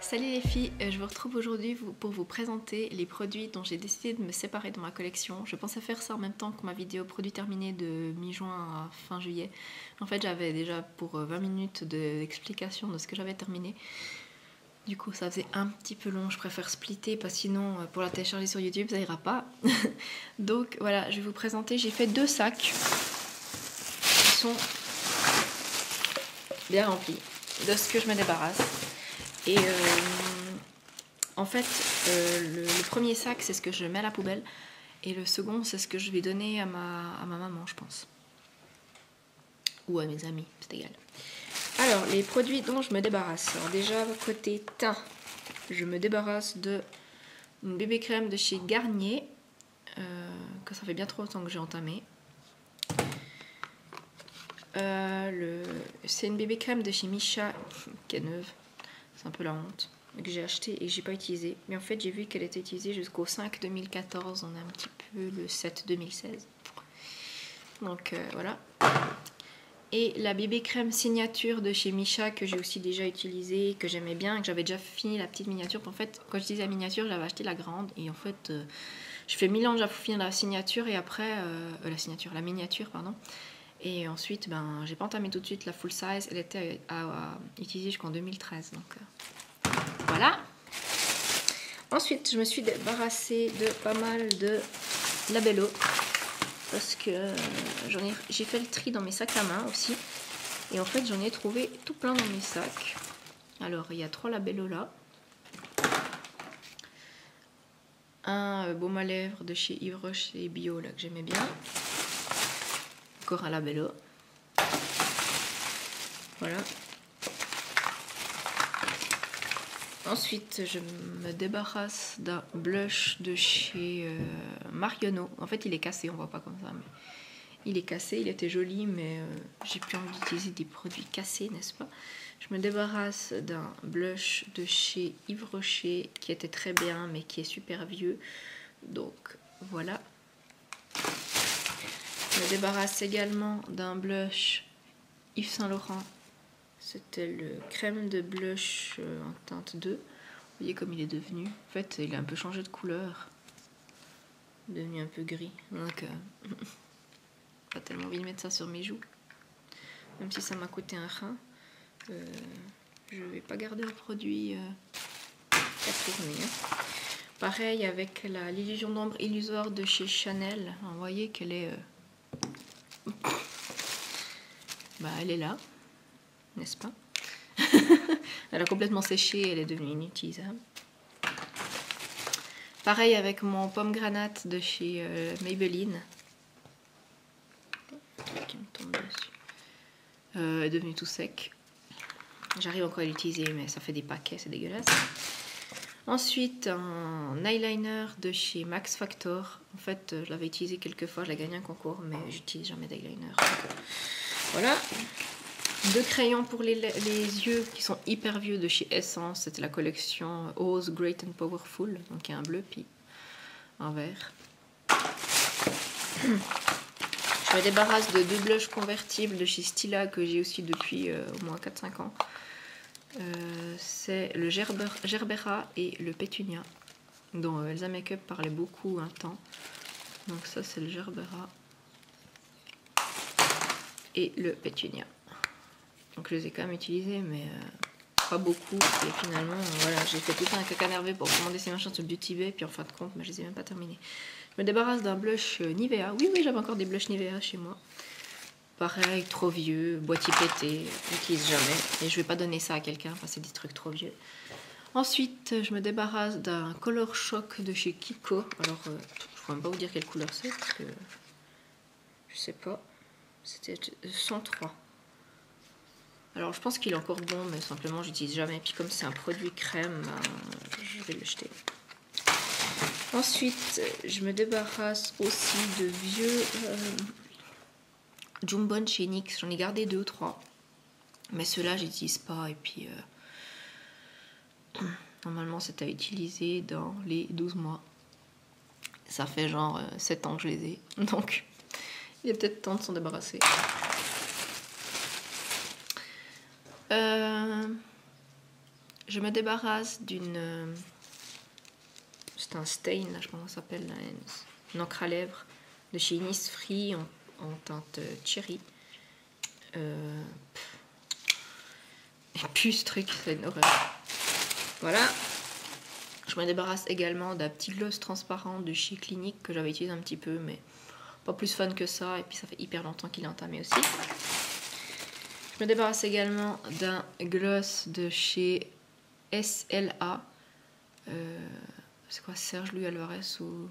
Salut les filles, je vous retrouve aujourd'hui pour vous présenter les produits dont j'ai décidé de me séparer dans ma collection. Je pensais faire ça en même temps que ma vidéo produit terminé de mi-juin à fin juillet. En fait j'avais déjà pour 20 minutes d'explication de ce que j'avais terminé. Du coup ça faisait un petit peu long, je préfère splitter parce que sinon pour la télécharger sur YouTube ça ira pas. Donc voilà, je vais vous présenter, j'ai fait 2 sacs qui sont bien remplis de ce que je me débarrasse. Et en fait, le premier sac, c'est ce que je mets à la poubelle. Et le second, c'est ce que je vais donner à ma maman, je pense. Ou à mes amis, c'est égal. Alors, les produits dont je me débarrasse. Alors déjà, côté teint, je me débarrasse de une bébé crème de chez Garnier. Que ça fait bien trop longtemps que j'ai entamé. C'est une bébé crème de chez Missha, qui est neuve. C'est un peu la honte, que j'ai acheté et que j'ai pas utilisé. Mais en fait, j'ai vu qu'elle était utilisée jusqu'au 5 2014. On a un petit peu le 7 2016. Donc voilà. Et la bébé crème signature de chez Missha que j'ai aussi déjà utilisée, que j'aimais bien, que j'avais déjà fini la petite miniature. En fait, quand je disais la miniature, j'avais acheté la grande. Et en fait, je fais 1000 ans déjà pour finir la signature et après, la miniature, pardon. Et ensuite, j'ai pas entamé tout de suite la full size. Elle était à utiliser jusqu'en 2013. Donc voilà. Ensuite, je me suis débarrassée de pas mal de labello. Parce que j'ai fait le tri dans mes sacs à main aussi. Et en fait, j'en ai trouvé tout plein dans mes sacs. Alors, il y a 3 labello là. Un baume à lèvres de chez Yves Rocher Bio là, que j'aimais bien. Encore un labello. Voilà. Ensuite, je me débarrasse d'un blush de chez Marionneau. En fait, il est cassé, on voit pas comme ça, mais il est cassé. Il était joli, mais j'ai plus envie d'utiliser des produits cassés, n'est-ce pas? Je me débarrasse d'un blush de chez Yves Rocher qui était très bien, mais qui est super vieux. Donc voilà. Je me débarrasse également d'un blush Yves Saint Laurent. C'était le crème de blush en teinte 2. Vous voyez comme il est devenu. En fait, il a un peu changé de couleur. Il est devenu un peu gris. Donc, pas tellement envie de mettre ça sur mes joues. Même si ça m'a coûté un rein. Je vais pas garder le produit qu'à tourner. Hein. Pareil avec l'illusion d'ombre illusoire de chez Chanel. Vous voyez qu'elle est... elle est là. N'est-ce pas? Elle a complètement séché, elle est devenue inutilisable. Pareil avec mon pomme granate de chez Maybelline. Qui me tombe dessus. Est devenu tout sec. J'arrive encore à l'utiliser, mais ça fait des paquets, c'est dégueulasse. Ensuite, un eyeliner de chez Max Factor. En fait, je l'avais utilisé quelques fois, je l'ai gagné un concours, mais j'utilise jamais d'eyeliner. Voilà. 2 crayons pour les yeux qui sont hyper vieux de chez Essence. C'était la collection Oz Great and Powerful. Donc il y a un bleu puis un vert. Je me débarrasse de 2 blushs convertibles de chez Stila que j'ai aussi depuis au moins 4-5 ans. C'est le Gerbera et le Pétunia dont Elsa Makeup parlait beaucoup un temps. Donc ça c'est le Gerbera et le Pétunia. Donc je les ai quand même utilisés, mais pas beaucoup. Et finalement, voilà, j'ai fait tout un caca nerveux pour commander ces machins sur Beauty Bay. Puis en fin de compte, je les ai même pas terminés. Je me débarrasse d'un blush Nivea. Oui, j'avais encore des blushs Nivea chez moi. Pareil, trop vieux, boîtier pété, j'utilise jamais. Et je vais pas donner ça à quelqu'un, parce que c'est des trucs trop vieux. Ensuite, je me débarrasse d'un Color Shock de chez Kiko. Alors, je ne pourrais même pas vous dire quelle couleur c'est, parce que je sais pas. C'était 103. Alors je pense qu'il est encore bon, mais simplement j'utilise jamais. Et puis comme c'est un produit crème, je vais le jeter. Ensuite, je me débarrasse aussi de vieux Jumbon chez NYX. J'en ai gardé 2 ou 3. Mais ceux-là, j'utilise pas. Et puis, normalement, c'est à utiliser dans les 12 mois. Ça fait genre 7 ans que je les ai. Donc, il est peut-être temps de s'en débarrasser. Je me débarrasse d'une... c'est un stain, là, je pense qu'on s'appelle, une encre à lèvres de chez Innisfree en teinte cherry. Et puis ce truc, c'est une horreur. Voilà. Je me débarrasse également d'un petit gloss transparent de chez Clinique que j'avais utilisé un petit peu, mais pas plus fun que ça. Et puis ça fait hyper longtemps qu'il est entamé aussi. Je me débarrasse également d'un gloss de chez SLA. C'est quoi, Serge Louis Alvarez ou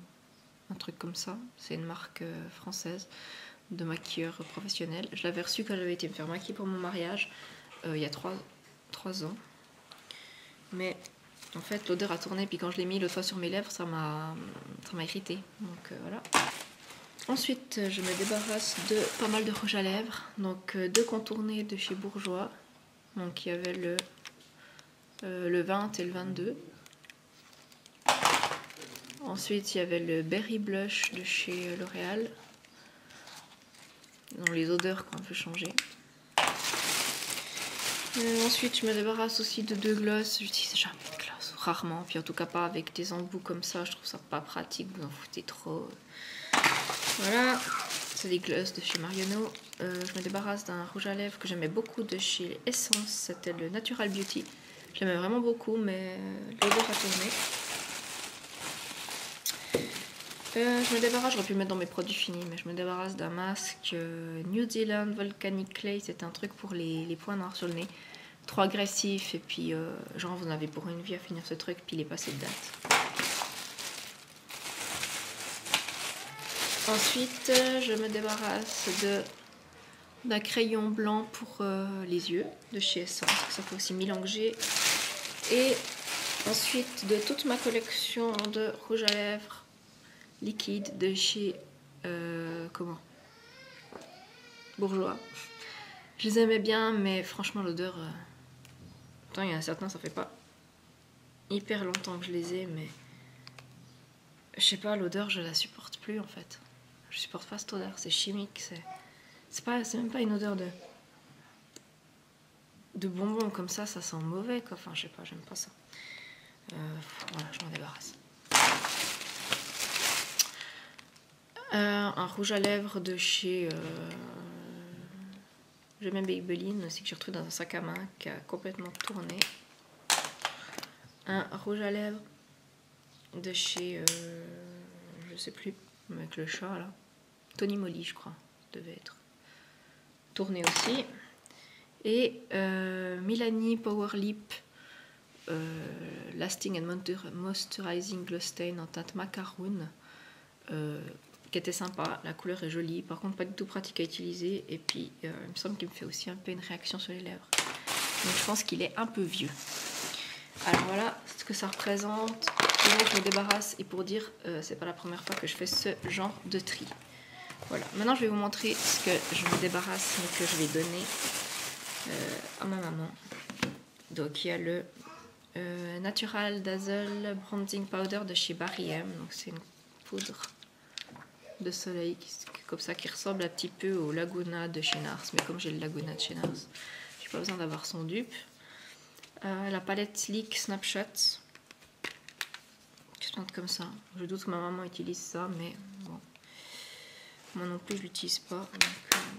un truc comme ça. C'est une marque française de maquilleur professionnel. Je l'avais reçu quand j'avais été me faire maquiller pour mon mariage il y a 3 ans. Mais en fait l'odeur a tourné, puis quand je l'ai mis l'autre fois sur mes lèvres, ça m'a irrité. Donc voilà. Ensuite je me débarrasse de pas mal de rouge à lèvres. Donc 2 contournés de chez Bourjois. Donc il y avait le 20 et le 22. Ensuite il y avait le Berry Blush de chez L'Oréal. Dans les odeurs qu'on peut changer. Ensuite je me débarrasse aussi de 2 glosses. J'utilise jamais de gloss, rarement, puis en tout cas pas avec des embouts comme ça, je trouve ça pas pratique, vous en foutez trop. Voilà, c'est des glosses de chez Marionneau. Je me débarrasse d'un rouge à lèvres que j'aimais beaucoup de chez Essence, c'était le Natural Beauty. J'aimais vraiment beaucoup, mais l'odeur a tourné. Je me débarrasse, j'aurais pu le mettre dans mes produits finis, mais je me débarrasse d'un masque New Zealand Volcanic Clay. C'est un truc pour les points noirs sur le nez. Trop agressif, et puis genre vous en avez pour une vie à finir ce truc, puis il est passé de date. Ensuite, je me débarrasse d'un crayon blanc pour les yeux de chez Essence, ça fait aussi 1000 ans que j'ai. Et ensuite, de toute ma collection de rouge à lèvres liquide de chez Bourjois. Je les aimais bien, mais franchement l'odeur... Pourtant il y en a certains, ça fait pas hyper longtemps que je les ai, mais je sais pas, l'odeur je la supporte plus en fait. Je supporte pas cette odeur, c'est chimique, c'est même pas une odeur de bonbons comme ça sent mauvais quoi. Enfin je sais pas, j'aime pas ça. Voilà, je m'en débarrasse. Un rouge à lèvres de chez J'aime Maybelline aussi, que j'ai retrouvé dans un sac à main qui a complètement tourné. Un rouge à lèvres de chez je sais plus, avec le chat là, Tony Moly je crois, devait être tourné aussi. Et Milani Power Lip Lasting and Moisturizing Glow Stain en teinte macaroon, qui était sympa, la couleur est jolie, par contre pas du tout pratique à utiliser, et puis il me semble qu'il me fait aussi un peu une réaction sur les lèvres, donc je pense qu'il est un peu vieux. Alors voilà ce que ça représente. Et là je me débarrasse, et pour dire c'est pas la première fois que je fais ce genre de tri. Voilà, maintenant je vais vous montrer ce que je me débarrasse mais que je vais donner à ma maman. Donc il y a le Natural Dazzle Bronzing Powder de chez Barry M. Donc c'est une poudre de soleil comme ça qui ressemble un petit peu au Laguna de chez Nars, mais comme j'ai le Laguna de chez Nars, j'ai pas besoin d'avoir son dupe. La palette Sleek Snapshot qui se plante comme ça. Je doute que ma maman utilise ça, mais bon, moi non plus je l'utilise pas. Donc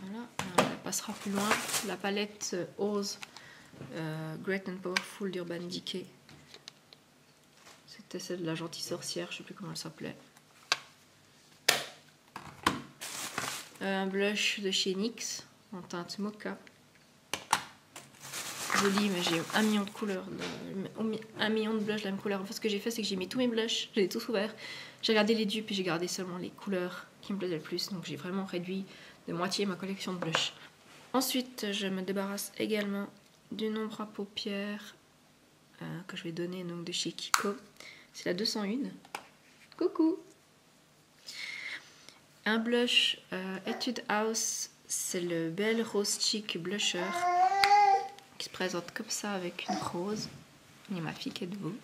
voilà, alors, elle passera plus loin. La palette Oz Great and Powerful d'Urban Decay. C'était celle de la gentille sorcière, je sais plus comment elle s'appelait. Un blush de chez NYX en teinte mocha. Joli, mais j'ai 1 million de couleurs, 1 million de blushs de la même couleur. En fait, ce que j'ai fait, c'est que j'ai mis tous mes blushs, je les ai tous ouverts. J'ai regardé les dupes et j'ai gardé seulement les couleurs qui me plaisaient le plus. Donc j'ai vraiment réduit de moitié ma collection de blushs. Ensuite, je me débarrasse également d'une ombre à paupières que je vais donner donc de chez Kiko. C'est la 201. Coucou! Un blush Etude House, c'est le Belle Rose Cheek Blusher qui se présente comme ça avec une rose. Il y a ma fille qui est debout.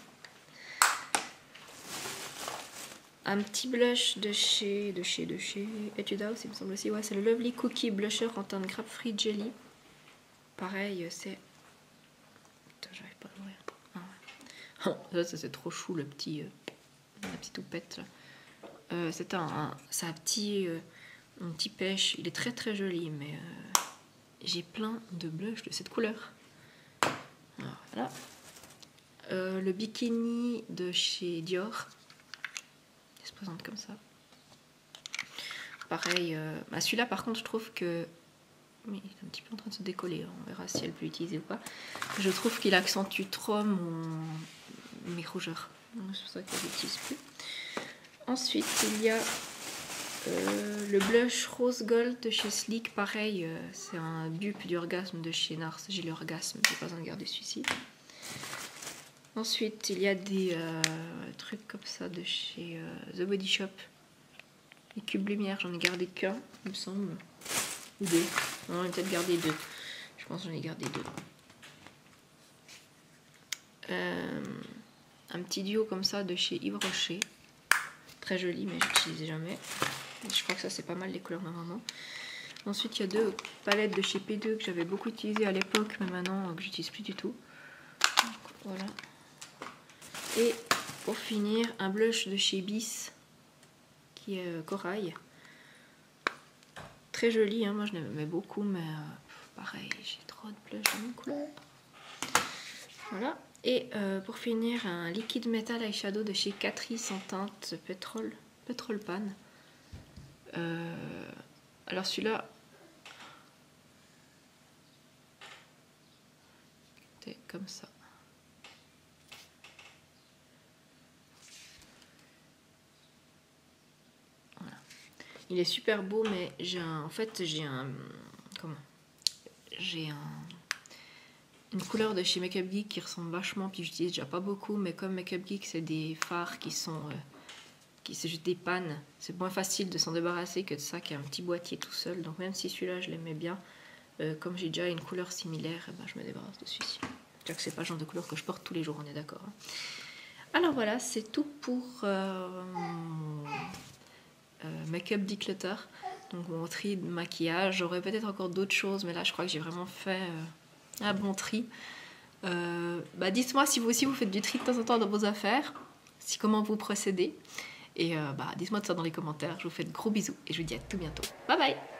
Un petit blush de chez Etude House, il me semble aussi. Ouais, c'est le Lovely Cookie Blusher en teinte Grapefruit Jelly. Pareil, c'est... Putain, j'arrive pas à l'ouvrir. Ah, Ça c'est trop chou le petit, la petite toupette là. C'est un petit pêche. Il est très très joli, mais j'ai plein de blush de cette couleur. Alors, voilà. Le bikini de chez Dior. Il se présente comme ça. Pareil, celui-là par contre je trouve que... Mais il est un petit peu en train de se décoller, on verra si elle peut l'utiliser ou pas. Je trouve qu'il accentue trop mes rougeurs. C'est pour ça que je l'utilise plus. Ensuite il y a le blush rose gold de chez Sleek. Pareil, c'est un dupe du orgasme de chez Nars. J'ai l'orgasme, j'ai pas besoin de garder celui-ci. Ensuite il y a des trucs comme ça de chez The Body Shop. Les cubes lumière, j'en ai gardé qu'un, il me semble. Ou deux. Non, j'en ai peut-être gardé deux. Je pense que j'en ai gardé deux. Un petit duo comme ça de chez Yves Rocher. Très joli, mais je n'utilisais jamais. Je crois que ça, c'est pas mal les couleurs normalement. Ensuite, il y a deux palettes de chez P2 que j'avais beaucoup utilisées à l'époque, mais maintenant que j'utilise plus du tout. Donc, voilà. Et pour finir, un blush de chez Bis. Qui est corail. Très joli, hein, moi je l'aimais beaucoup, mais pareil, j'ai trop de blush dans mes couleurs. Voilà. Et pour finir, un liquide métal eyeshadow de chez Catrice en teinte pétrole pan. Alors celui-là, c'est comme ça. Il est super beau, mais j'ai une couleur de chez Makeup Geek qui ressemble vachement, puis j'utilise déjà pas beaucoup, mais comme Makeup Geek c'est des fards qui c'est juste des pannes, c'est moins facile de s'en débarrasser que de ça qui est un petit boîtier tout seul. Donc même si celui-là je l'aimais bien, comme j'ai déjà une couleur similaire, je me débarrasse de celui-ci. C'est-à-dire que c'est pas le genre de couleur que je porte tous les jours, on est d'accord. Hein. Alors voilà, c'est tout pour Make-up Declutter, donc mon tri de maquillage. J'aurais peut-être encore d'autres choses, mais là je crois que j'ai vraiment fait un bon tri. Dites-moi si vous aussi vous faites du tri de temps en temps dans vos affaires, comment vous procédez, et dites-moi tout ça dans les commentaires. Je vous fais de gros bisous et je vous dis à tout bientôt. Bye bye.